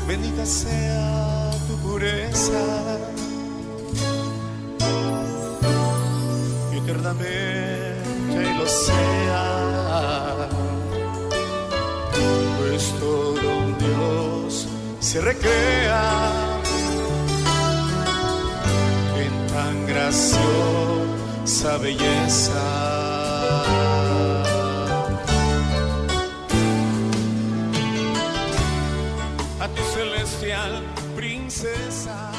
bendita sea tu pureza, eternamente lo sea, pues todo un Dios se recrea en tan graciosa belleza. A tu celestial princesa.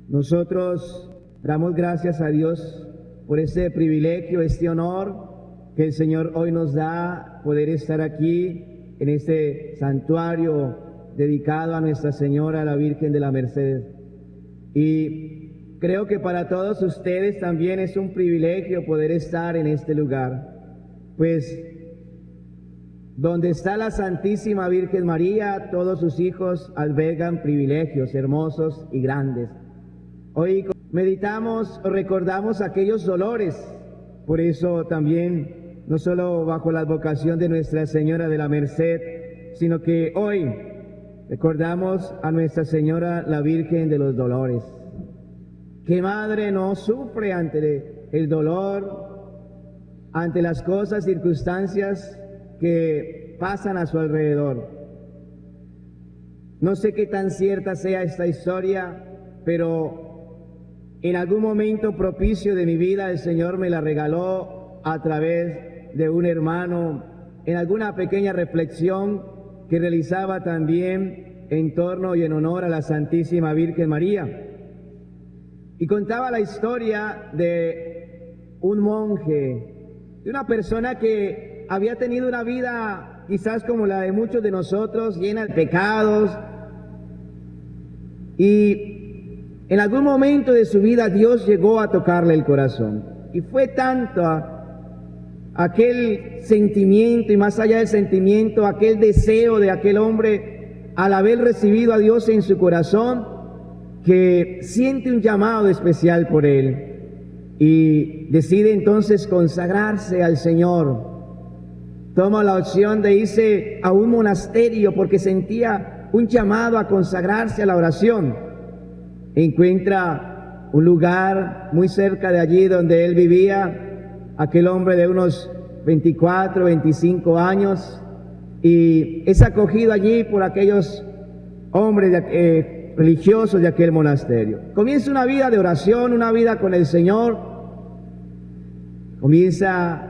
Nosotros damos gracias a Dios por este privilegio, este honor que el Señor hoy nos da, poder estar aquí en este santuario dedicado a Nuestra Señora, la Virgen de la Merced. Y creo que para todos ustedes también es un privilegio poder estar en este lugar, pues donde está la Santísima Virgen María, todos sus hijos albergan privilegios hermosos y grandes. Hoy meditamos o recordamos aquellos dolores, por eso también, no solo bajo la advocación de Nuestra Señora de la Merced, sino que hoy recordamos a Nuestra Señora, la Virgen de los Dolores. ¿Qué madre no sufre ante el dolor, ante las cosas, circunstancias que pasan a su alrededor? No sé qué tan cierta sea esta historia, pero en algún momento propicio de mi vida el Señor me la regaló a través de un hermano, en alguna pequeña reflexión que realizaba también en torno y en honor a la Santísima Virgen María. Y contaba la historia de un monje, de una persona que había tenido una vida quizás como la de muchos de nosotros, llena de pecados, y en algún momento de su vida Dios llegó a tocarle el corazón. Y fue tanto aquel sentimiento, y más allá del sentimiento, aquel deseo de aquel hombre al haber recibido a Dios en su corazón, que siente un llamado especial por él y decide entonces consagrarse al Señor. Toma la opción de irse a un monasterio porque sentía un llamado a consagrarse a la oración. Encuentra un lugar muy cerca de allí donde él vivía, aquel hombre de unos 24, 25 años, y es acogido allí por aquellos hombres religiosos de aquel monasterio. Comienza una vida de oración, una vida con el Señor, comienza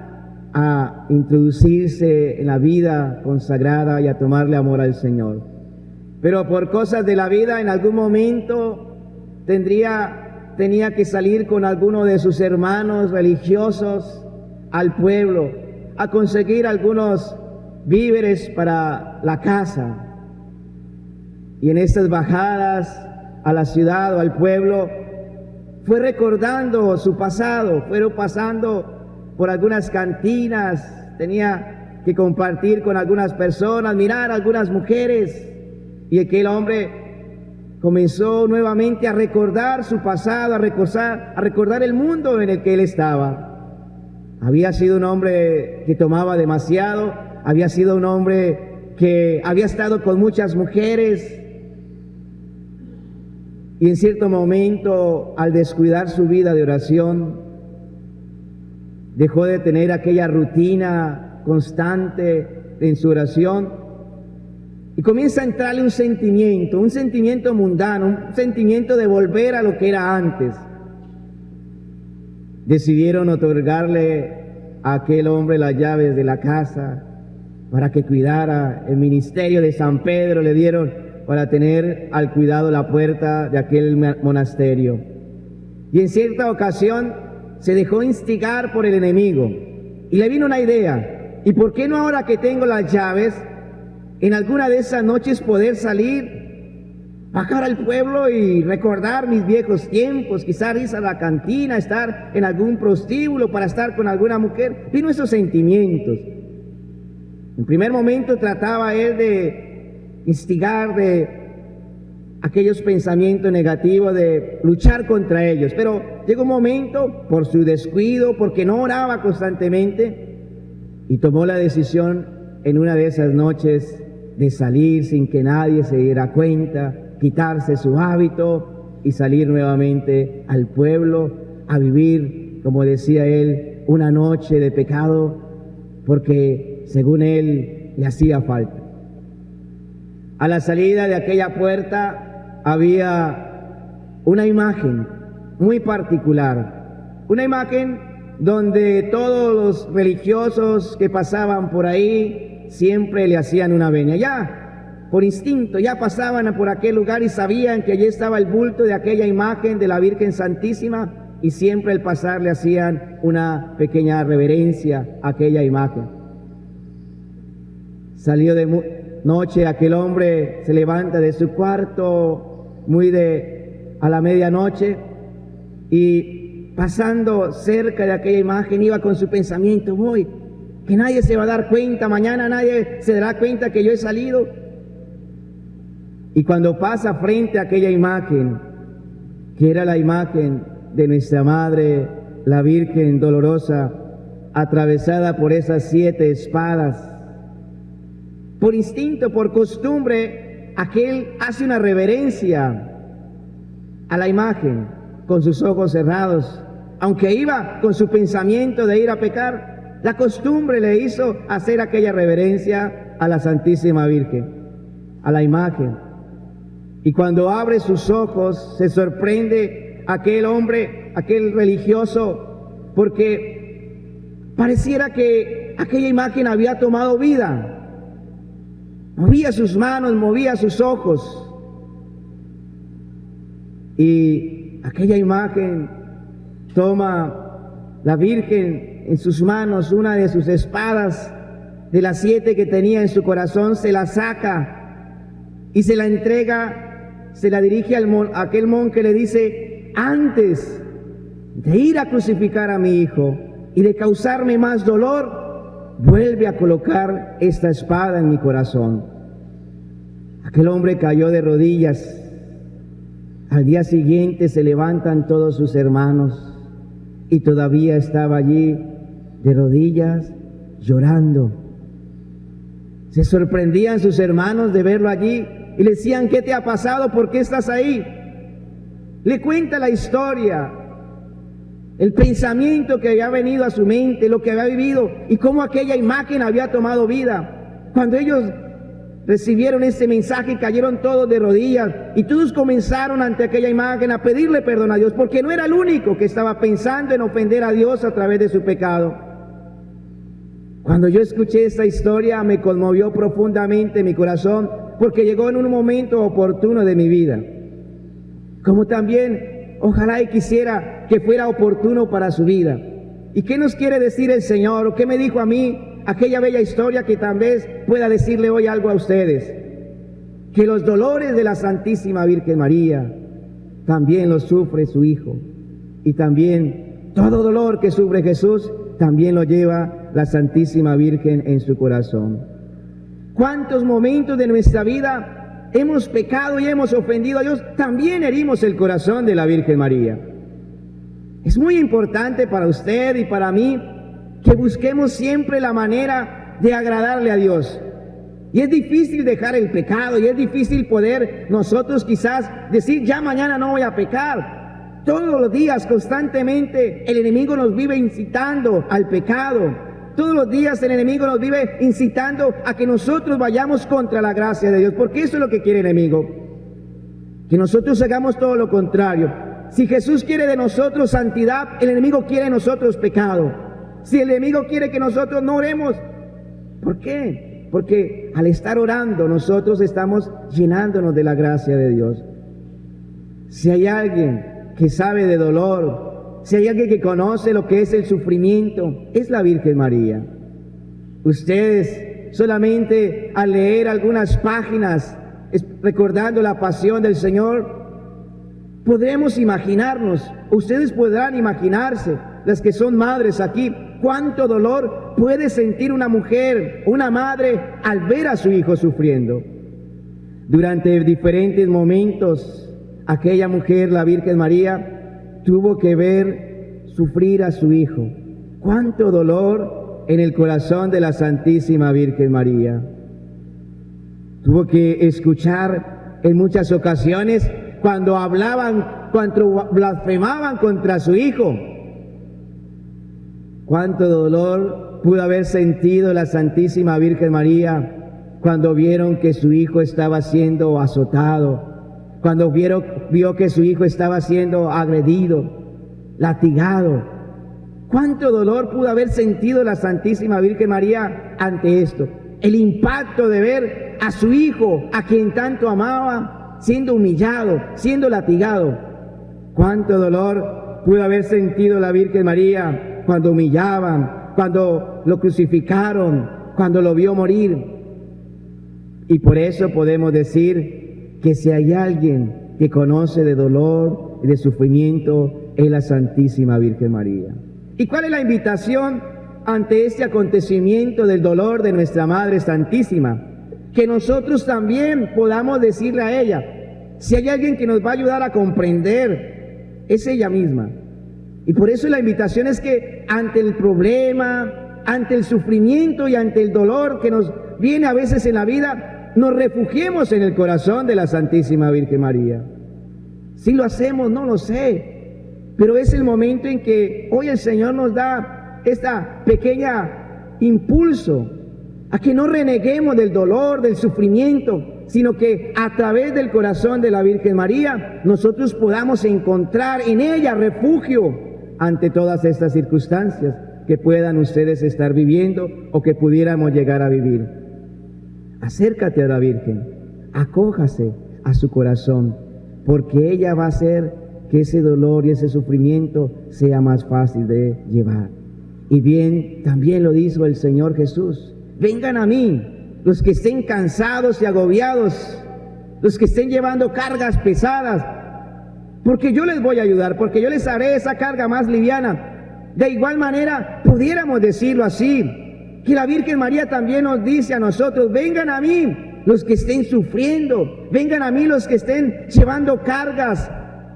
a introducirse en la vida consagrada y a tomarle amor al Señor. Pero por cosas de la vida, en algún momento tenía que salir con alguno de sus hermanos religiosos al pueblo a conseguir algunos víveres para la casa. Y en estas bajadas a la ciudad o al pueblo fue recordando su pasado, fueron pasando por algunas cantinas, tenía que compartir con algunas personas, mirar a algunas mujeres, y aquel hombre comenzó nuevamente a recordar su pasado, a recordar el mundo en el que él estaba. Había sido un hombre que tomaba demasiado, había sido un hombre que había estado con muchas mujeres, y en cierto momento, al descuidar su vida de oración, dejó de tener aquella rutina constante en su oración, y comienza a entrarle un sentimiento mundano, un sentimiento de volver a lo que era antes. Decidieron otorgarle a aquel hombre las llaves de la casa para que cuidara. El ministerio de San Pedro le dieron para tener al cuidado la puerta de aquel monasterio. Y en cierta ocasión se dejó instigar por el enemigo y le vino una idea: ¿y por qué no, ahora que tengo las llaves, en alguna de esas noches poder salir, bajar al pueblo y recordar mis viejos tiempos, quizás ir a la cantina, estar en algún prostíbulo para estar con alguna mujer? Vino esos sentimientos. En primer momento trataba él de instigar de aquellos pensamientos negativos, de luchar contra ellos, pero llegó un momento, por su descuido, porque no oraba constantemente, y tomó la decisión en una de esas noches de salir sin que nadie se diera cuenta, quitarse su hábito y salir nuevamente al pueblo a vivir, como decía él, una noche de pecado, porque según él le hacía falta. A la salida de aquella puerta había una imagen muy particular, una imagen donde todos los religiosos que pasaban por ahí siempre le hacían una venia. Ya, por instinto, ya pasaban por aquel lugar y sabían que allí estaba el bulto de aquella imagen de la Virgen Santísima, y siempre al pasar le hacían una pequeña reverencia a aquella imagen. Salió de noche, aquel hombre se levanta de su cuarto a la medianoche, y pasando cerca de aquella imagen iba con su pensamiento: voy, que nadie se va a dar cuenta, mañana nadie se dará cuenta que yo he salido. Y cuando pasa frente a aquella imagen, que era la imagen de nuestra Madre, la Virgen dolorosa, atravesada por esas 7 espadas, por instinto, por costumbre, aquel hace una reverencia a la imagen con sus ojos cerrados, aunque iba con su pensamiento de ir a pecar. La costumbre le hizo hacer aquella reverencia a la Santísima Virgen, a la imagen. Y cuando abre sus ojos, se sorprende aquel hombre, aquel religioso, porque pareciera que aquella imagen había tomado vida. Movía sus manos, movía sus ojos, y aquella imagen toma la Virgen en sus manos una de sus espadas, de las 7 que tenía en su corazón, se la saca y se la entrega, se la dirige a aquel monje, le dice: antes de ir a crucificar a mi hijo y de causarme más dolor, vuelve a colocar esta espada en mi corazón. Aquel hombre cayó de rodillas. Al día siguiente se levantan todos sus hermanos y todavía estaba allí de rodillas llorando. Se sorprendían sus hermanos de verlo allí y le decían: ¿qué te ha pasado? ¿Por qué estás ahí? Le cuenta la historia, el pensamiento que había venido a su mente, lo que había vivido y cómo aquella imagen había tomado vida. Cuando ellos recibieron ese mensaje, cayeron todos de rodillas y todos comenzaron ante aquella imagen a pedirle perdón a Dios, porque no era el único que estaba pensando en ofender a Dios a través de su pecado. Cuando yo escuché esta historia, me conmovió profundamente mi corazón, porque llegó en un momento oportuno de mi vida, como también ojalá y quisiera que fuera oportuno para su vida. ¿Y qué nos quiere decir el Señor? ¿O qué me dijo a mí aquella bella historia que tal vez pueda decirle hoy algo a ustedes? Que los dolores de la Santísima Virgen María también los sufre su Hijo, y también todo dolor que sufre Jesús también lo lleva la Santísima Virgen en su corazón. ¿Cuántos momentos de nuestra vida hemos pecado y hemos ofendido a Dios? También herimos el corazón de la Virgen María. Es muy importante para usted y para mí que busquemos siempre la manera de agradarle a Dios. Y es difícil dejar el pecado, y es difícil poder nosotros quizás decir: ya mañana no voy a pecar. Todos los días, constantemente, el enemigo nos vive incitando al pecado. Todos los días el enemigo nos vive incitando a que nosotros vayamos contra la gracia de Dios, porque eso es lo que quiere el enemigo, que nosotros hagamos todo lo contrario. Si Jesús quiere de nosotros santidad, el enemigo quiere de nosotros pecado. Si el enemigo quiere que nosotros no oremos, ¿por qué? Porque al estar orando nosotros estamos llenándonos de la gracia de Dios. Si hay alguien que sabe de dolor, si hay alguien que conoce lo que es el sufrimiento, es la Virgen María. Ustedes solamente al leer algunas páginas recordando la pasión del Señor, podremos imaginarnos, ustedes podrán imaginarse, las que son madres aquí, cuánto dolor puede sentir una mujer, una madre, al ver a su hijo sufriendo. Durante diferentes momentos, aquella mujer, la Virgen María, tuvo que ver sufrir a su hijo. Cuánto dolor en el corazón de la Santísima Virgen María. Tuvo que escuchar en muchas ocasiones cuando hablaban, cuando blasfemaban contra su hijo. Cuánto dolor pudo haber sentido la Santísima Virgen María cuando vieron que su hijo estaba siendo azotado, cuando vio que su hijo estaba siendo agredido, latigado. Cuánto dolor pudo haber sentido la Santísima Virgen María ante esto. El impacto de ver a su hijo, a quien tanto amaba, siendo humillado, siendo latigado. Cuánto dolor pudo haber sentido la Virgen María cuando humillaban, cuando lo crucificaron, cuando lo vio morir. Y por eso podemos decir que si hay alguien que conoce de dolor y de sufrimiento, es la Santísima Virgen María. ¿Y cuál es la invitación ante este acontecimiento del dolor de nuestra Madre Santísima? Que nosotros también podamos decirle a ella, si hay alguien que nos va a ayudar a comprender, es ella misma. Y por eso la invitación es que ante el problema, ante el sufrimiento y ante el dolor que nos viene a veces en la vida, nos refugiemos en el corazón de la Santísima Virgen María. Si lo hacemos, no lo sé, pero es el momento en que hoy el Señor nos da esta pequeña impulso a que no reneguemos del dolor, del sufrimiento, sino que a través del corazón de la Virgen María nosotros podamos encontrar en ella refugio ante todas estas circunstancias que puedan ustedes estar viviendo o que pudiéramos llegar a vivir. Acércate a la Virgen, acójase a su corazón, porque ella va a hacer que ese dolor y ese sufrimiento sea más fácil de llevar. Y bien, también lo dijo el Señor Jesús: vengan a mí, los que estén cansados y agobiados, los que estén llevando cargas pesadas, porque yo les voy a ayudar, porque yo les haré esa carga más liviana. De igual manera, pudiéramos decirlo así, que la Virgen María también nos dice a nosotros: vengan a mí los que estén sufriendo, vengan a mí los que estén llevando cargas,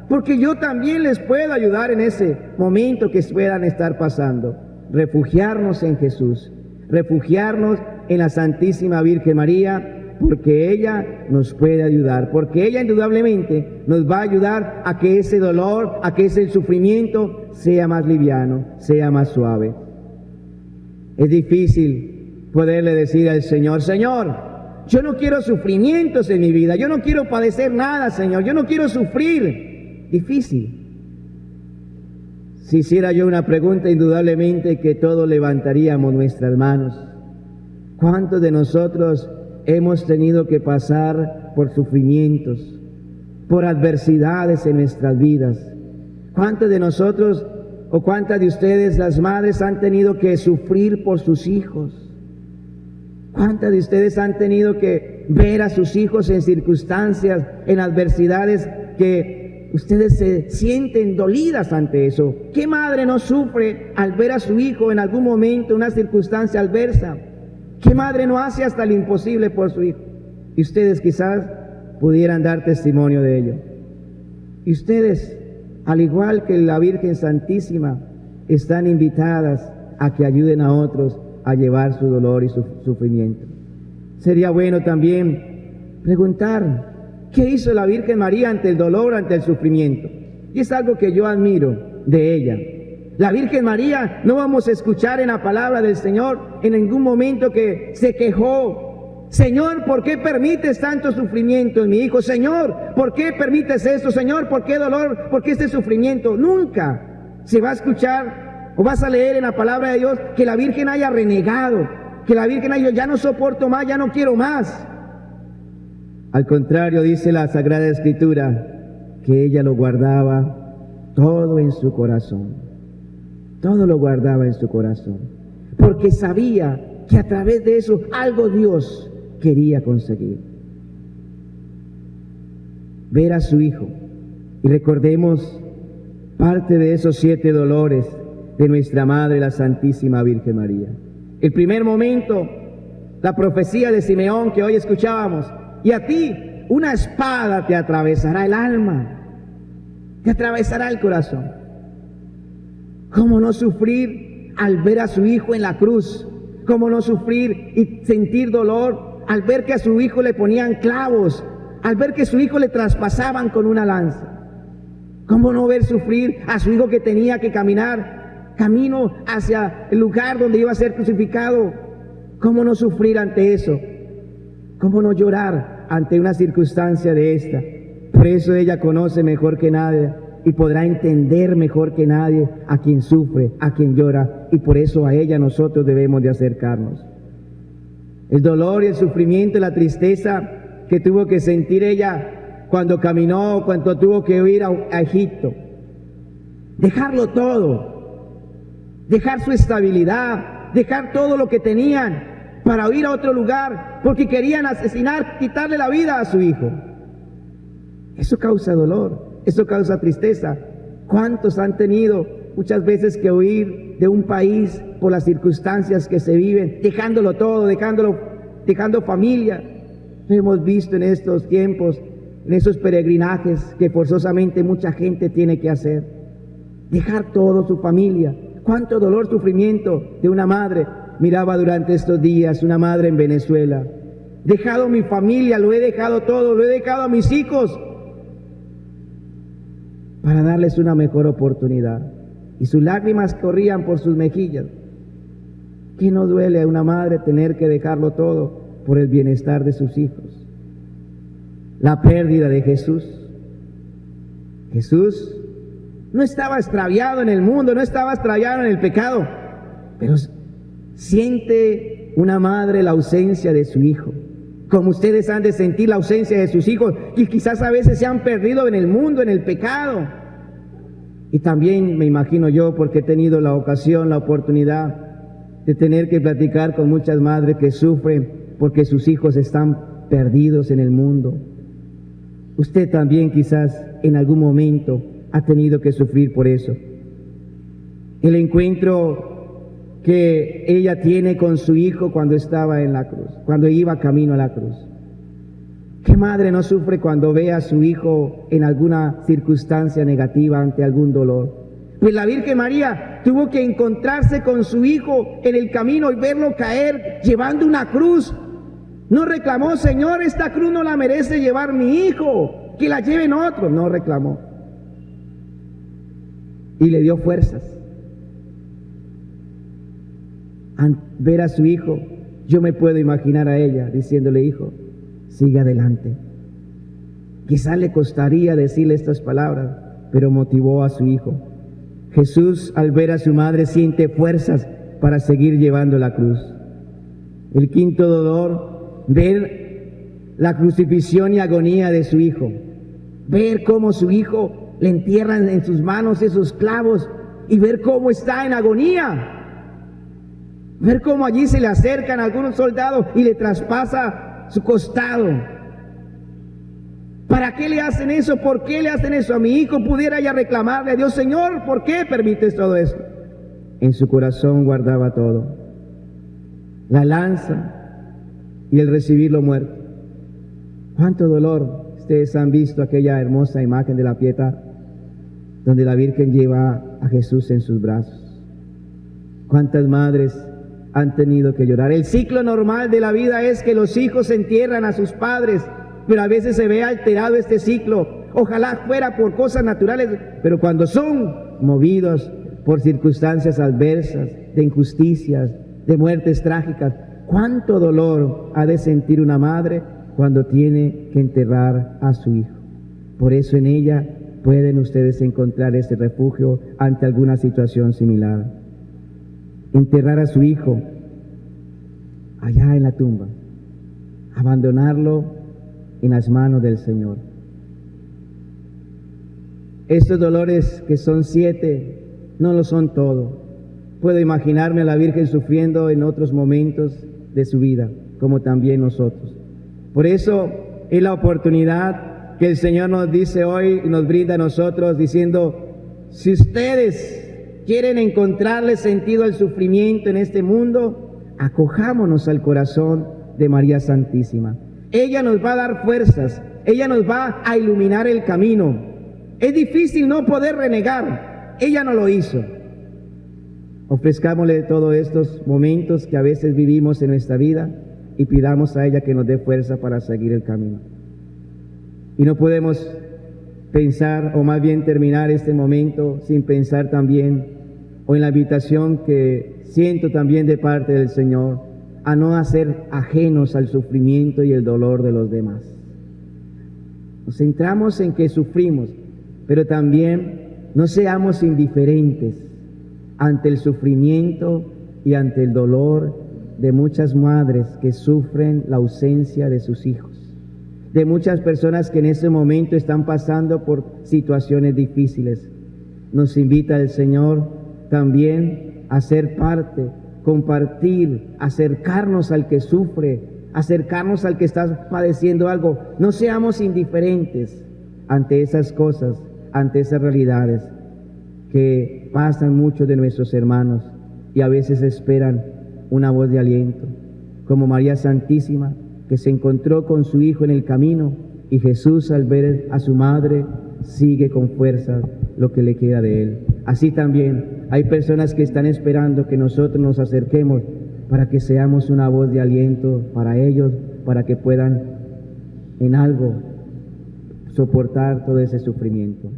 porque yo también les puedo ayudar en ese momento que puedan estar pasando. Refugiarnos en Jesús, refugiarnos en la Santísima Virgen María, porque ella nos puede ayudar, porque ella indudablemente nos va a ayudar a que ese dolor, a que ese sufrimiento sea más liviano, sea más suave. Es difícil poderle decir al Señor: Señor, yo no quiero sufrimientos en mi vida, yo no quiero padecer nada, Señor, yo no quiero sufrir. Difícil. Si hiciera yo una pregunta, indudablemente que todos levantaríamos nuestras manos. ¿Cuántos de nosotros hemos tenido que pasar por sufrimientos, por adversidades en nuestras vidas? ¿Cuántos de nosotros o cuántas de ustedes, las madres, han tenido que sufrir por sus hijos? ¿Cuántas de ustedes han tenido que ver a sus hijos en circunstancias, en adversidades que ustedes se sienten dolidas ante eso? ¿Qué madre no sufre al ver a su hijo en algún momento, una circunstancia adversa? ¿Qué madre no hace hasta lo imposible por su hijo? Y ustedes quizás pudieran dar testimonio de ello. Y ustedes, al igual que la Virgen Santísima, están invitadas a que ayuden a otros a llevar su dolor y su sufrimiento. Sería bueno también preguntar: ¿qué hizo la Virgen María ante el dolor, ante el sufrimiento? Y es algo que yo admiro de ella. La Virgen María, no vamos a escuchar en la palabra del Señor en ningún momento que se quejó: Señor, ¿por qué permites tanto sufrimiento en mi hijo? Señor, ¿por qué permites esto? Señor, ¿por qué dolor? ¿Por qué este sufrimiento? Nunca se va a escuchar o vas a leer en la palabra de Dios que la Virgen haya renegado, que la Virgen haya: ya no soporto más, ya no quiero más. Al contrario, dice la Sagrada Escritura que ella lo guardaba todo en su corazón. Todo lo guardaba en su corazón, porque sabía que a través de eso algo Dios quería conseguir. Ver a su hijo, y recordemos parte de esos 7 dolores de nuestra Madre, la Santísima Virgen María. El primer momento, la profecía de Simeón que hoy escuchábamos: y a ti una espada te atravesará el alma, te atravesará el corazón. ¿Cómo no sufrir al ver a su hijo en la cruz? ¿Cómo no sufrir y sentir dolor al ver que a su hijo le ponían clavos, al ver que a su hijo le traspasaban con una lanza? ¿Cómo no ver sufrir a su hijo que tenía que caminar camino hacia el lugar donde iba a ser crucificado? ¿Cómo no sufrir ante eso? ¿Cómo no llorar ante una circunstancia de esta? Por eso ella conoce mejor que nadie y podrá entender mejor que nadie a quien sufre, a quien llora, y por eso a ella nosotros debemos de acercarnos. El dolor y el sufrimiento y la tristeza que tuvo que sentir ella cuando caminó, cuando tuvo que ir a Egipto, dejarlo todo, dejar su estabilidad, dejar todo lo que tenían para ir a otro lugar, porque querían asesinar, quitarle la vida a su hijo. Eso causa dolor, eso causa tristeza. ¿Cuántos han tenido muchas veces que huir de un país por las circunstancias que se viven, dejándolo todo, dejando familia? Lo hemos visto en estos tiempos, en esos peregrinajes que forzosamente mucha gente tiene que hacer. Dejar todo, su familia. Cuánto dolor, sufrimiento de una madre. Miraba durante estos días una madre en Venezuela. Dejado mi familia, lo he dejado todo, lo he dejado a mis hijos para darles una mejor oportunidad. Y sus lágrimas corrían por sus mejillas. ¿Qué no duele a una madre tener que dejarlo todo por el bienestar de sus hijos? La pérdida de Jesús. Jesús no estaba extraviado en el mundo, no estaba extraviado en el pecado, pero siente una madre la ausencia de su hijo, como ustedes han de sentir la ausencia de sus hijos, y quizás a veces se han perdido en el mundo, en el pecado. Y también me imagino yo, porque he tenido la ocasión, la oportunidad de tener que platicar con muchas madres que sufren porque sus hijos están perdidos en el mundo. Usted también quizás en algún momento ha tenido que sufrir por eso. El encuentro que ella tiene con su hijo cuando estaba en la cruz, cuando iba camino a la cruz. ¿Qué madre no sufre cuando ve a su hijo en alguna circunstancia negativa, ante algún dolor? Pues la Virgen María tuvo que encontrarse con su hijo en el camino y verlo caer llevando una cruz. No reclamó: Señor, esta cruz no la merece llevar mi hijo, que la lleven otros. No reclamó. Y le dio fuerzas. Al ver a su hijo, yo me puedo imaginar a ella diciéndole: hijo, sigue adelante. Quizá le costaría decirle estas palabras, pero motivó a su hijo. Jesús, al ver a su madre, siente fuerzas para seguir llevando la cruz. El quinto dolor, ver la crucifixión y agonía de su hijo. Ver cómo su hijo le entierran en sus manos esos clavos y ver cómo está en agonía. Ver cómo allí se le acercan algunos soldados y le traspasa su costado. ¿Para qué le hacen eso? ¿Por qué le hacen eso a mi hijo? Pudiera ya reclamarle a Dios: Señor, ¿por qué permites todo esto? En su corazón guardaba todo: la lanza y el recibirlo muerto. Cuánto dolor. Ustedes han visto aquella hermosa imagen de la Pietà, donde la Virgen lleva a Jesús en sus brazos. Cuántas madres han tenido que llorar. El ciclo normal de la vida es que los hijos entierran a sus padres, pero a veces se ve alterado este ciclo. Ojalá fuera por cosas naturales, pero cuando son movidos por circunstancias adversas, de injusticias, de muertes trágicas, cuánto dolor ha de sentir una madre cuando tiene que enterrar a su hijo. Por eso en ella pueden ustedes encontrar ese refugio ante alguna situación similar. Enterrar a su hijo allá en la tumba, abandonarlo en las manos del Señor. Estos dolores, que son 7, no lo son todo. Puedo imaginarme a la Virgen sufriendo en otros momentos de su vida, como también nosotros. Por eso es la oportunidad que el Señor nos dice hoy y nos brinda a nosotros, diciendo: si ustedes quieren encontrarle sentido al sufrimiento en este mundo, acojámonos al corazón de María Santísima. Ella nos va a dar fuerzas, ella nos va a iluminar el camino. Es difícil no poder renegar, ella no lo hizo. Ofrezcámosle todos estos momentos que a veces vivimos en nuestra vida y pidamos a ella que nos dé fuerza para seguir el camino. Y no podemos pensar, o más bien terminar este momento sin pensar también, o en la invitación que siento también de parte del Señor, a no hacer ajenos al sufrimiento y el dolor de los demás. Nos centramos en que sufrimos, pero también no seamos indiferentes ante el sufrimiento y ante el dolor de muchas madres que sufren la ausencia de sus hijos, de muchas personas que en ese momento están pasando por situaciones difíciles. Nos invita el Señor también a ser parte, compartir, acercarnos al que sufre, acercarnos al que está padeciendo algo. No seamos indiferentes ante esas cosas, ante esas realidades que pasan muchos de nuestros hermanos y a veces esperan una voz de aliento, como María Santísima, que se encontró con su hijo en el camino, y Jesús, al ver a su madre, sigue con fuerza lo que le queda de él. Así también hay personas que están esperando que nosotros nos acerquemos para que seamos una voz de aliento para ellos, para que puedan en algo soportar todo ese sufrimiento.